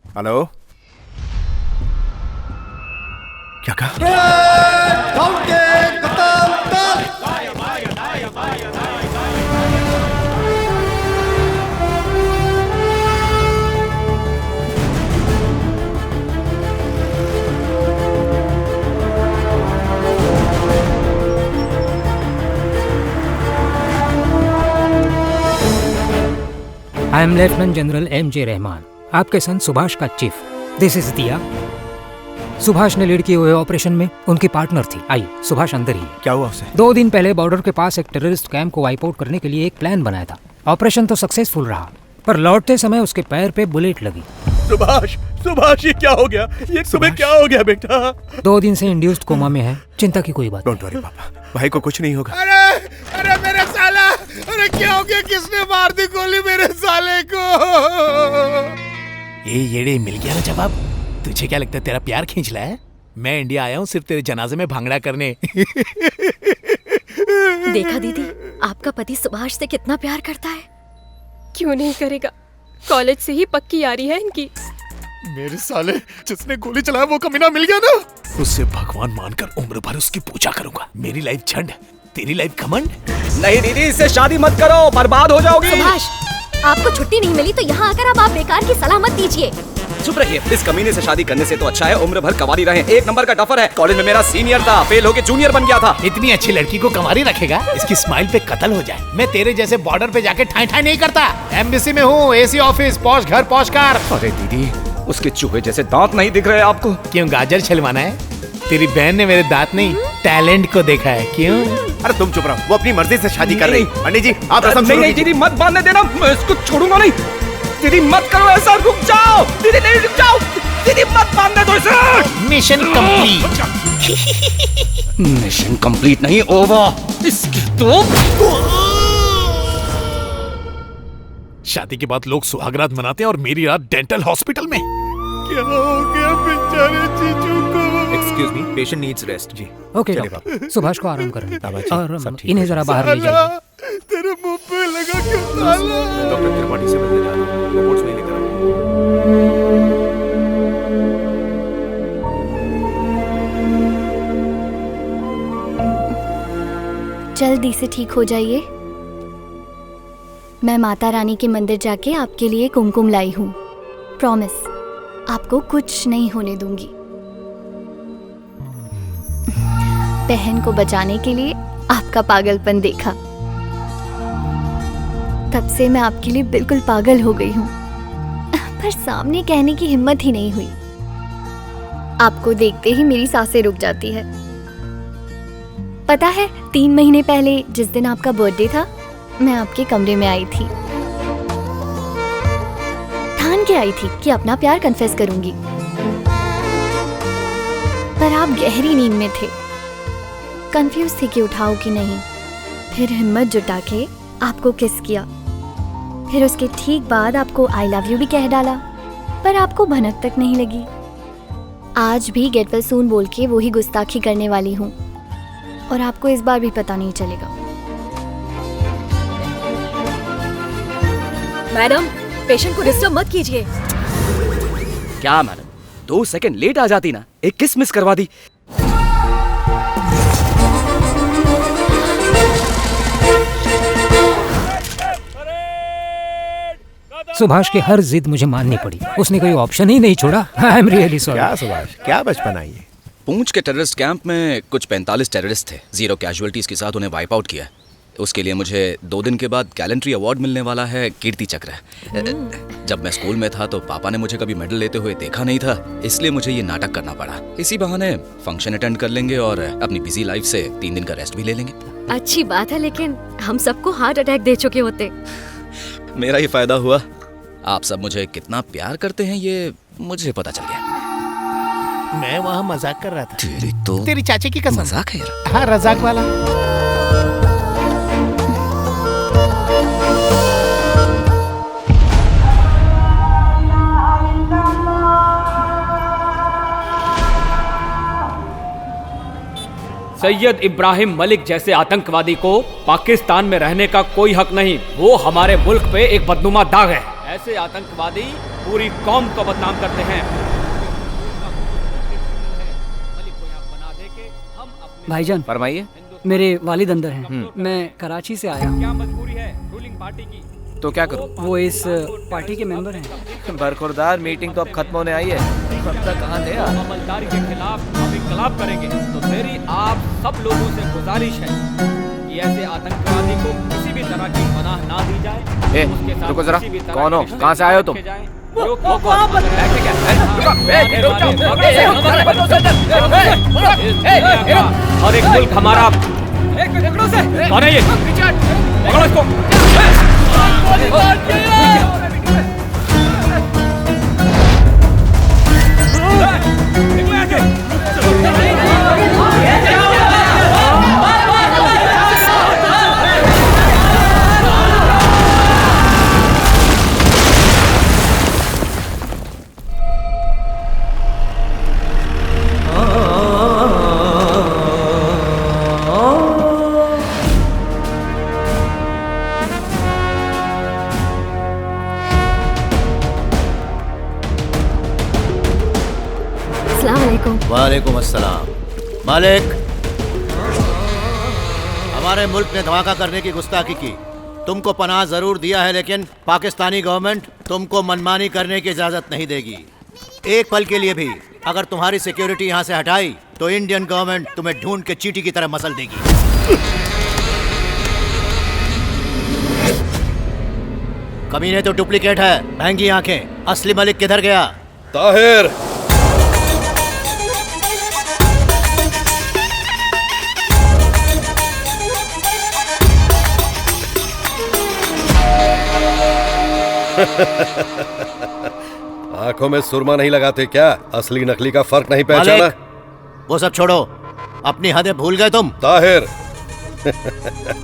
Hello, क्या कहा? I am lieutenant general M.J. Rahman, आपके सन सुभाष का चीफ। दिस इज दिया। सुभाष ने लीड किए हुए ऑपरेशन में उनकी पार्टनर थी। आइए, सुभाष अंदर ही है। क्या हुआ उसे? 2 दिन पहले बॉर्डर के पास एक टेररिस्ट कैंप को वाइप आउट करने के लिए एक प्लान बनाया था। ऑपरेशन तो सक्सेसफुल रहा, पर लौटते समय उसके पैर पे बुलेट लगी। सुभाष ये क्या हो गया? ये तुम्हें क्या हो गया बेटा? 2 दिन से इंड्यूस्ड कोमा में है। चिंता की कोई बात डोंट वरी पापा, भाई को कुछ नहीं होगा। अरे मेरे साला, अरे क्या हो गया? किसने मार दी गोली मेरे साले को? ये येड़े, मिल गया ना जवाब। तुझे क्या लगता है तेरा प्यार खींच रहा है? मैं इंडिया आया हूँ सिर्फ तेरे जनाजे में भांगड़ा करने। देखा दीदी, आपका पति सुभाष से कितना प्यार करता है। क्यों नहीं करेगा? कॉलेज से ही पक्की यारी है इनकी। मेरे साले, जिसने गोली चलाया वो कमीना मिल गया ना। उससे भगवान मानकर उम्र भर उसकी पूजा करूंगा। मेरी लाइफ झंड, तेरी लाइफ घमंड। नहीं दीदी, इससे शादी मत करो, बर्बाद हो जाओगी। सुभाष, आपको छुट्टी नहीं मिली तो यहाँ आकर अब आप बेकार की सलाह मत दीजिए। चुप रहिए। इस कमीने से शादी करने से तो अच्छा है उम्र भर कवारी रहे। 1 नंबर का टफर है। कॉलेज में मेरा सीनियर था, फेल होके जूनियर बन गया था। इतनी अच्छी लड़की को कंवारी रखेगा? इसकी स्माइल पे कत्ल हो जाए। मैं तेरे जैसे बॉर्डर पे जाके ठाई ठाई नहीं करता। एम्बेसी में हूँ, एसी ऑफिस, पॉश घर, पॉश कार। अरे दीदी, उसके चूहे जैसे दांत नहीं दिख रहे आपको? क्यों, गाजर छिलवाना है? तेरी बहन ने मेरे दांत नहीं, टैलेंट को देखा है। क्यों? अरे तुम चुप रहो, वो अपनी मर्जी से शादी कर रही। पंडित जी, आप रस्म नहीं नहीं दीदी, मत बांधने देना, मैं इसको छोड़ूंगा नहीं। दीदी मत करो ऐसा, रुक जाओ। दीदी नहीं, रुक जाओ। दीदी मत बांधने दो इसे। Mission complete. मिशन कंप्लीट नहीं, ओवर। इसकी तो शादी के बाद लोग सुहागरात मनाते हैं और मेरी रात डेंटल हॉस्पिटल में। क्या हो गया बेचारे जीजू को? Excuse me, patient needs rest. जी ओके चलिए डॉक्टर, सुभाष को आराम करें और सब ठीक इन्हें है। जरा बाहर ले जाइए। तेरे मुंह पे लगा क्यों साला? डॉक्टर त्रिपाठी से मिलने जा रहा हूँ, रिपोर्ट्स नहीं लेकर आऊँ। जल्दी से ठीक हो जाइए। मैं माता रानी के मंदिर जाके आपके लिए कुमकुम लाई हूँ। प्रॉमिस, आपको कुछ नहीं होने दूंगी। बहन को बचाने के लिए आपका पागलपन देखा, तब से मैं आपके लिए बिल्कुल पागल हो गई हूँ, पर सामने कहने की हिम्मत ही नहीं हुई। आपको देखते ही मेरी सांसें रुक जाती है। पता है, 3 महीने पहले जिस दिन आपका बर्थडे था, मैं आपके कमरे में आई थी। ठान के आई थी कि अपना प्यार कन्फेस करूंगी, पर आप गहरी नींद में थे। कंफ्यूज थे कि उठाओ कि नहीं। फिर हिम्मत जुटा के आपको किस किया। फिर उसके ठीक बाद आपको आई लव यू भी कह डाला, पर आपको भनक तक नहीं लगी। आज भी गेट वेल सून बोल के वही गुस्ताखी करने वाली हूँ, और आपको इस बार भी पता नहीं चलेगा। मैडम, पेशेंट को डिस्टर्ब मत कीजिए। क्या मैडम, 2 सेकंड लेट आ जाती ना, एक किस मिस करवा दी। सुभाष की हर जिद मुझे माननी पड़ी। उसने कोई ऑप्शन ही नहीं छोड़ा। I am really sorry. क्या सुभाष, क्या बचपन आई है? पूंछ के टेररिस्ट कैंप में कुछ 45 टेररिस्ट थे। 0 कैजुअलिटीज के साथ उन्हें वाइप आउट किया। उसके लिए मुझे 2 दिन के बाद गैलेंट्री अवार्ड मिलने वाला है, कीर्ति चक्र। जब मैं स्कूल में था तो पापा ने मुझे कभी मेडल लेते हुए देखा नहीं था, इसलिए मुझे ये नाटक करना पड़ा। इसी बहाने फंक्शन अटेंड कर लेंगे और अपनी बिजी लाइफ से 3 दिन का रेस्ट भी ले लेंगे। अच्छी बात है, लेकिन हम सबको हार्ट अटैक दे चुके होते। मेरा ही फायदा हुआ। आप सब मुझे कितना प्यार करते हैं ये मुझे पता चल गया। मैं वहाँ मजाक कर रहा था। तेरी तो तेरी चाची की कसम। मजाक है यार। हाँ, रजाक वाला। सैयद इब्राहिम मलिक जैसे आतंकवादी को पाकिस्तान में रहने का कोई हक नहीं। वो हमारे मुल्क पे एक बदनुमा दाग है। ऐसे आतंकवादी पूरी कौम को बदनाम करते हैं। भाईजान फरमाइए। मेरे वालिद अंदर हैं। मैं कराची से आया हूँ। क्या मजबूरी है रूलिंग पार्टी की? तो क्या करूं? वो इस पार्टी के मेंबर हैं। बरखुरदार, मीटिंग तो अब खत्म होने आई है, अब तक कहाँ थे आप? अमलदारी के खिलाफ हम इंकलाब करेंगे। तो मेरी आप सब लोगों से गुजारिश है कि ऐसे आतंकवादी को किसी भी तरह की पनाह ना दी जाए। ए, रुको जरा, कौन हो? कहाँ से आए हो तुम? और एक मुल्क हमारा। कौन है ये? पकड़ो इसको। वालेकुम अस्सलाम। मालिक, हमारे मुल्क ने धमाका करने की गुस्ताखी की। तुमको पनाह जरूर दिया है, लेकिन पाकिस्तानी गवर्नमेंट तुमको मनमानी करने की इजाजत नहीं देगी। एक पल के लिए भी अगर तुम्हारी सिक्योरिटी यहाँ से हटाई तो इंडियन गवर्नमेंट तुम्हें ढूंढ के चींटी की तरह मसल देगी। कमीने तो डुप्लीकेट है, महंगी आंखें। असली मलिक किधर गया? ताहिर, आंखों में सुरमा नहीं लगाते क्या? असली नकली का फर्क नहीं पहचाना? वो सब छोड़ो, अपनी हदें भूल गए तुम। ताहिर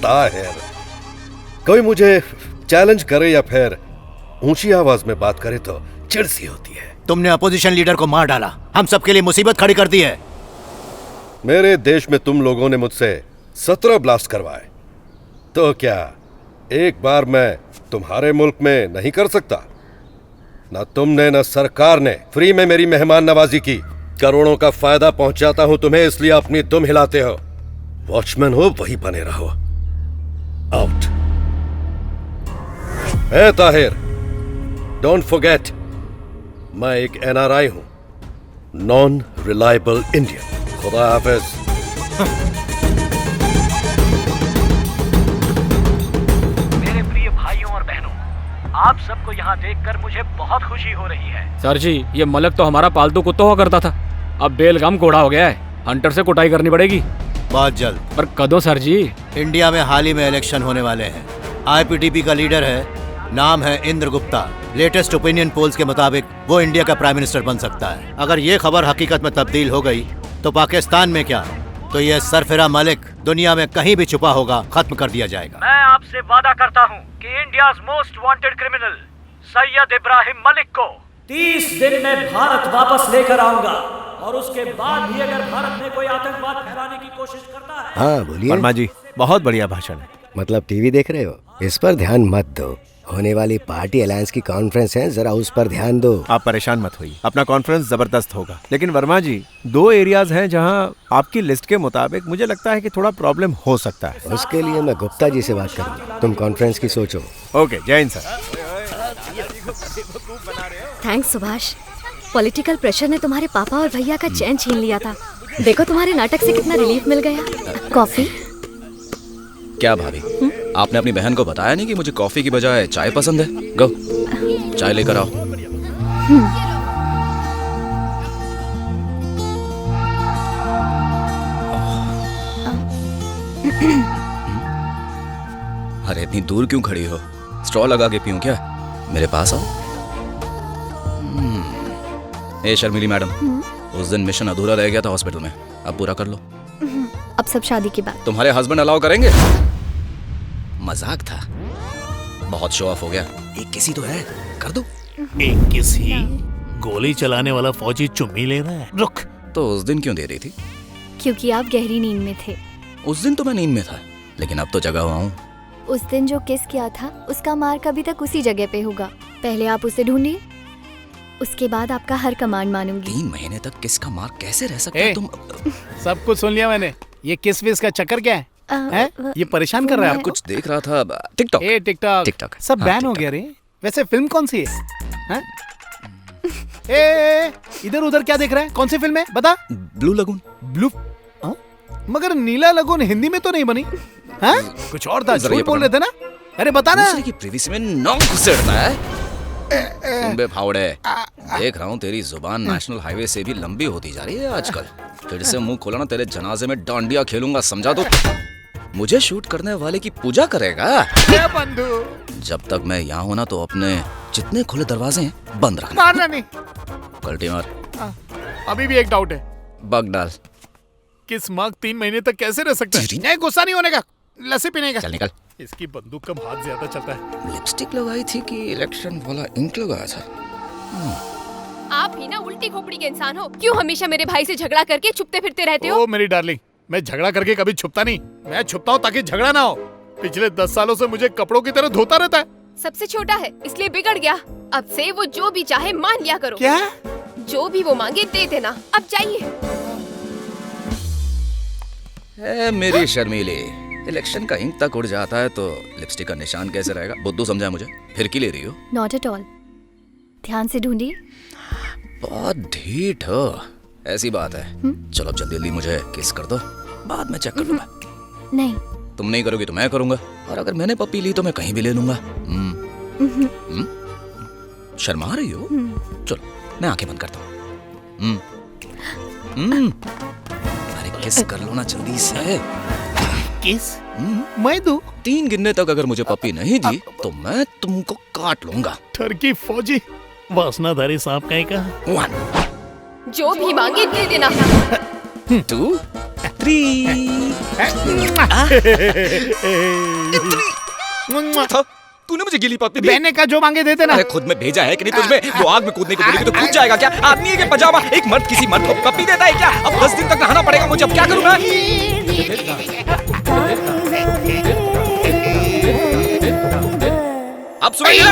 ताहिर, कोई मुझे चैलेंज करे या फिर ऊंची आवाज में बात करे तो चिढ़ सी होती है। तुमने अपोजिशन लीडर को मार डाला, हम सबके लिए मुसीबत खड़ी कर दी है। मेरे देश में तुम लोगों ने मुझसे 17 ब्लास्ट करवाए, तो क्या एक बार मैं तुम्हारे मुल्क में नहीं कर सकता? ना तुमने न सरकार ने फ्री में मेरी मेहमान नवाजी की। करोड़ों का फायदा पहुंचाता हूं तुम्हें, इसलिए अपनी दुम हिलाते हो। वॉचमैन हो वही बने रहो। Out. A Tahir, don't forget, मैं एक NRI हूं, नॉन रिलायबल इंडियन। खुदा हाफिज। आप सबको यहाँ देखकर मुझे बहुत खुशी हो रही है। सर जी, ये मलक तो हमारा पालतू कुत्ता हुआ करता था, अब बेलगाम घोड़ा हो गया है। हंटर से कुटाई करनी पड़ेगी बहुत जल्द। पर कदों सर जी? इंडिया में हाल ही में इलेक्शन होने वाले हैं। IPTP का लीडर है, नाम है Indra Gupta. Latest opinion polls के मुताबिक वो इंडिया का प्राइम मिनिस्टर बन सकता है। अगर ये खबर हकीकत में तब्दील हो गई तो पाकिस्तान में क्या, तो ये सरफिरा मलिक दुनिया में कहीं भी छुपा होगा, खत्म कर दिया जाएगा। मैं आपसे वादा करता हूँ कि India's most wanted criminal Syed Ibrahim Malik को 30 दिन में भारत वापस लेकर आऊंगा, और उसके बाद भी अगर भारत में कोई आतंकवाद फैलाने की कोशिश करता है। हाँ बोलिए। वर्मा जी, बहुत बढ़िया भाषण है। मतलब टीवी देख रहे हो? इस पर ध्यान मत दो, होने वाली पार्टी अलायंस की कॉन्फ्रेंस है, जरा उस पर ध्यान दो। आप परेशान मत होइए, अपना कॉन्फ्रेंस जबरदस्त होगा। लेकिन वर्मा जी, 2 एरियाज हैं जहां आपकी लिस्ट के मुताबिक मुझे लगता है कि थोड़ा प्रॉब्लम हो सकता है। उसके लिए मैं गुप्ता जी से बात करूंगा, तुम कॉन्फ्रेंस की सोचो। ओके, जय Hind sir. Thanks Subhash, political pressure ने तुम्हारे पापा और भैया का चैन छीन लिया था। देखो तुम्हारे नाटक से कितना रिलीफ मिल गया। कॉफी? क्या भाभी, आपने अपनी बहन को बताया नहीं कि मुझे कॉफी की बजाय चाय पसंद है? गो, चाय लेकर आओ। अरे इतनी दूर क्यों खड़ी हो? स्ट्रॉ लगा के पीऊं क्या? मेरे पास आओ। ए शर्मिली मैडम, उस दिन मिशन अधूरा रह गया था हॉस्पिटल में, अब पूरा कर लो। अब सब शादी की बात। तुम्हारे हस्बैंड अलाउ करेंगे? मजाक था, बहुत शो ऑफ हो गया। एक किसी तो है, कर दो। एक किसी? गोली चलाने वाला फौजी चुम्मी ले रहा है। रुक। तो उस दिन क्यों दे रही थी? क्योंकि आप गहरी नींद में थे। उस दिन तो मैं नींद में था, लेकिन अब तो जगा हुआ हूँ। उस दिन जो किस किया था उसका मार्क अभी तक उसी जगह पे होगा। पहले आप उसे ढूंढिए, उसके बाद आपका हर कमांड मानूंगी। 3 महीने तक किस का मार्क कैसे रह सकते हो तुम? सब कुछ सुन लिया मैंने। ये किस विस का चक्कर क्या है? हैं? ये परेशान कर रहा है आपको? कुछ देख रहा था टिकटॉक। टिकटॉक सब हाँ, बैन हो गया रे। वैसे फिल्म कौन सी है? हैं? ए, इधर उधर क्या देख रहा है? कौन सी फिल्म है बता? Blue lagoon. ब्लू मगर नीला लगून हिंदी में तो नहीं बनी। हाँ? कुछ और था, झूठ बोल रहे थे ना? अरे बता ना। दूसरे की प्रिवेसी में नाक घुसेड़ता है। सुन बे फावड़े, देख रहा हूँ तेरी जुबान नेशनल हाईवे से भी लंबी होती जा रही है आजकल। फिर से मुंह खोला ना तेरे जनाजे में डांडिया खेलूंगा, समझा तो? मुझे शूट करने वाले की पूजा करेगा? बंधु जब तक मैं यहाँ हूँ ना तो अपने जितने खुले दरवाजे हैं बंद रखना। मारना नहीं। पलटी मार। अभी भी एक डाउट है। बग डाल। किस मार्क 3 महीने तक कैसे रह सकता है? नहीं, गुस्सा नहीं होने का, लस्सी पीने का। चल निकल। इसकी बंदूक का हाथ ज्यादा चलता है। लिपस्टिक लगाई थी कि इलेक्शन वाला इंक लगाया था? आप ही ना उल्टी खोपड़ी के इंसान हो। क्यों हमेशा मेरे भाई से झगड़ा करके छुपते फिरते रहते हो? ओ मेरी डार्लिंग, मैं झगड़ा करके कभी छुपता नहीं। मैं छुपता हूँ ताकि झगड़ा ना हो। पिछले 10 सालों से मुझे कपड़ों की तरह धोता रहता है। सबसे छोटा है इसलिए बिगड़ गया। अब से वो जो भी चाहे मान लिया करो। क्या? जो भी वो मांगे दे देना। अब जाइए। मेरी शर्मीली, इलेक्शन का इंक तक उड़ जाता है तो लिपस्टिक का निशान कैसे रहेगा? बुद्धू समझा मुझे? फिर की ले रही हो? Not at all. ध्यान से ढूंढिए। बहुत ढीठ हो। ऐसी बात है। चलो अब जल्दी जल्दी मुझे किस कर दो, बाद में चेक कर लूंगा। नहीं। तुम नहीं करोगी तो मैं करूंगा, और अगर मैंने पप्पी ली तो मैं कहीं भी ले लूंगा। शर्मा रही हो? चलो मैं आंखें बंद करता हूँ। अरे किस कर लो ना जल्दी से। किस? मैं दूं? 3 गिनने तक अगर मुझे पप्पी नहीं दी तो मैं तुमको काट लूंगा। ठरकी फौजी वासनाधारी सांप कहीं का। 1 जो भी मांगे दे देना। 2 3 तूने मुझे गिली पप्पी दी? मैंने कहा जो मांगे देते ना। अरे खुद में भेजा है कि नहीं तुझमें? वो आग में कूदने को बोलेगी तो कूद जाएगा क्या? आदमी है कि पजामा? एक मर्द किसी मर्द को पप्पी देता है क्या? अब 10 दिन तक नहाना पड़ेगा मुझे, अब क्या करूं मैं? अब सुनिए